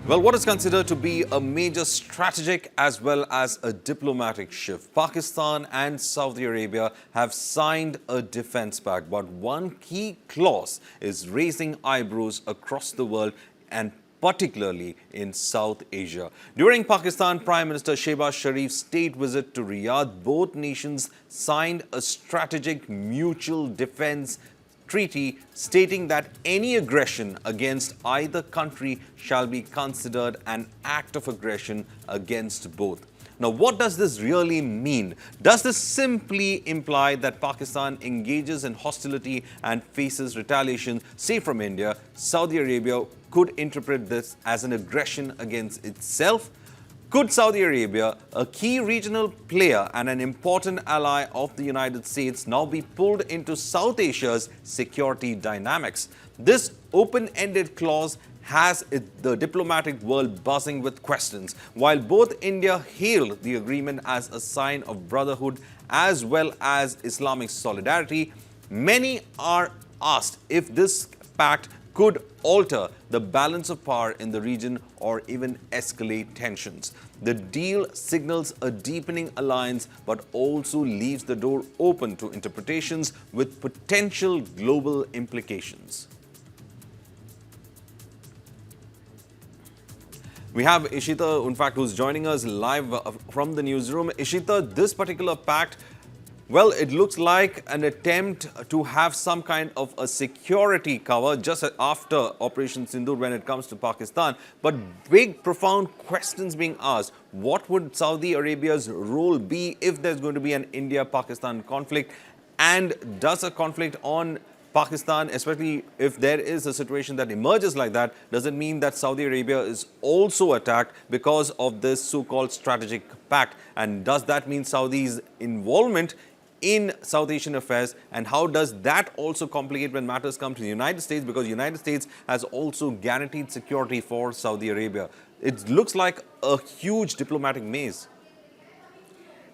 Well, what is considered to be a major strategic as well as a diplomatic shift? Pakistan and Saudi Arabia have signed a defense pact, but one key clause is raising eyebrows across the world and particularly in South Asia. During Pakistan Prime Minister Shehbaz Sharif's state visit to Riyadh, both nations signed a strategic mutual defense treaty stating that any aggression against either country shall be considered an act of aggression against both. Now, what does this really mean? Does this simply imply that Pakistan engages in hostility and faces retaliation, say from India? Saudi Arabia could interpret this as an aggression against itself. Could Saudi Arabia, a key regional player and an important ally of the United States, now be pulled into South Asia's security dynamics? This open-ended clause has the diplomatic world buzzing with questions. While both India hailed the agreement as a sign of brotherhood as well as Islamic solidarity, many are asked if this pact could alter the balance of power in the region or even escalate tensions. The deal signals a deepening alliance but also leaves the door open to interpretations with potential global implications. We have Ishita, in fact, who's joining us live from the newsroom. Ishita, this particular pact, well, it looks like an attempt to have some kind of a security cover just after Operation Sindoor when it comes to Pakistan. But big, profound questions being asked. What would Saudi Arabia's role be if there's going to be an India-Pakistan conflict? And does a conflict on Pakistan, especially if there is a situation that emerges like that, does it mean that Saudi Arabia is also attacked because of this so-called strategic pact? And does that mean Saudi's involvement in South Asian affairs, and how does that also complicate when matters come to the United States, because the United States has also guaranteed security for Saudi Arabia? It looks like a huge diplomatic maze.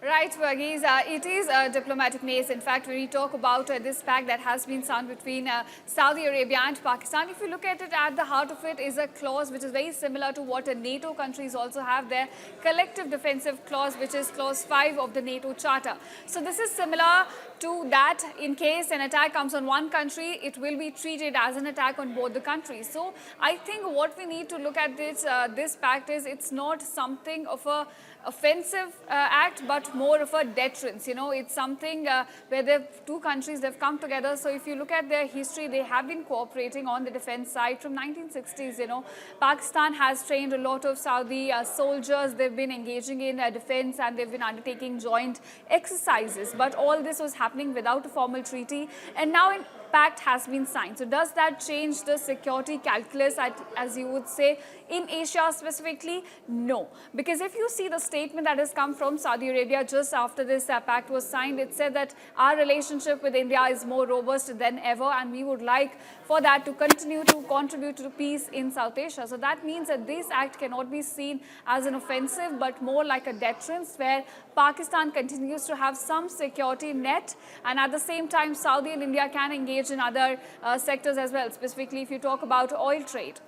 Right, Varghese. It is a diplomatic maze. In fact, when we talk about this pact that has been signed between Saudi Arabia and Pakistan, if you look at it, at the heart of it is a clause which is very similar to what NATO countries also have, their collective defensive clause, which is clause 5 of the NATO Charter. So this is similar to that. In case an attack comes on one country, it will be treated as an attack on both the countries. So I think what we need to look at this pact is it's not something of a offensive act, but more of a deterrence. You know, it's something where the two countries, they've come together. So if you look at their history, they have been cooperating on the defense side from 1960s. You know, Pakistan has trained a lot of Saudi soldiers. They've been engaging in defense and they've been undertaking joint exercises. But all this was happening without a formal treaty. And now in pact has been signed. So does that change the security calculus, as you would say, in Asia specifically? No. Because if you see the statement that has come from Saudi Arabia just after this pact was signed, it said that our relationship with India is more robust than ever and we would like for that to continue to contribute to peace in South Asia. So that means that this act cannot be seen as an offensive but more like a deterrence, where Pakistan continues to have some security net, and at the same time Saudi and India can engage in other sectors as well, specifically if you talk about oil trade.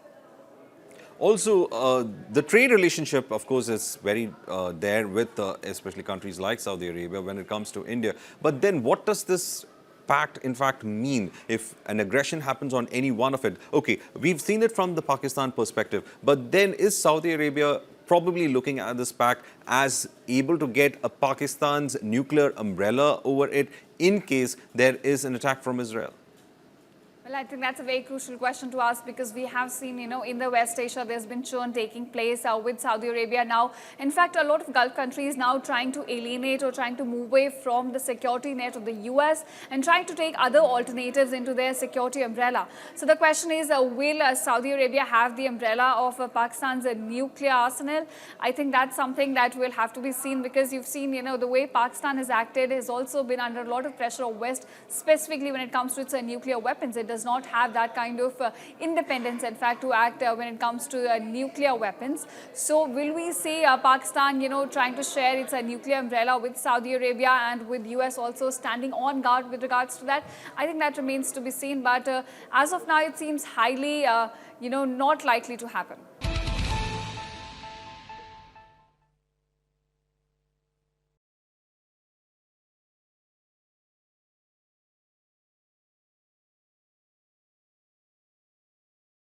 Also, the trade relationship, of course, is very there with especially countries like Saudi Arabia when it comes to India. But then what does this pact in fact mean if an aggression happens on any one of it? Okay, we've seen it from the Pakistan perspective, but then is Saudi Arabia probably looking at this pact as able to get a Pakistan's nuclear umbrella over it in case there is an attack from Israel? Well, I think that's a very crucial question to ask, because we have seen, you know, in the West Asia, there's been churn taking place with Saudi Arabia now. In fact, a lot of Gulf countries now trying to alienate or trying to move away from the security net of the US and trying to take other alternatives into their security umbrella. So the question is, will Saudi Arabia have the umbrella of Pakistan's nuclear arsenal? I think that's something that will have to be seen, because you've seen, you know, the way Pakistan has acted has also been under a lot of pressure of West, specifically when it comes to its nuclear weapons. It does not have that kind of independence, in fact, to act when it comes to nuclear weapons. So will we see Pakistan, you know, trying to share its nuclear umbrella with Saudi Arabia and with US also standing on guard with regards to that? I think that remains to be seen. But as of now, it seems highly, you know, not likely to happen.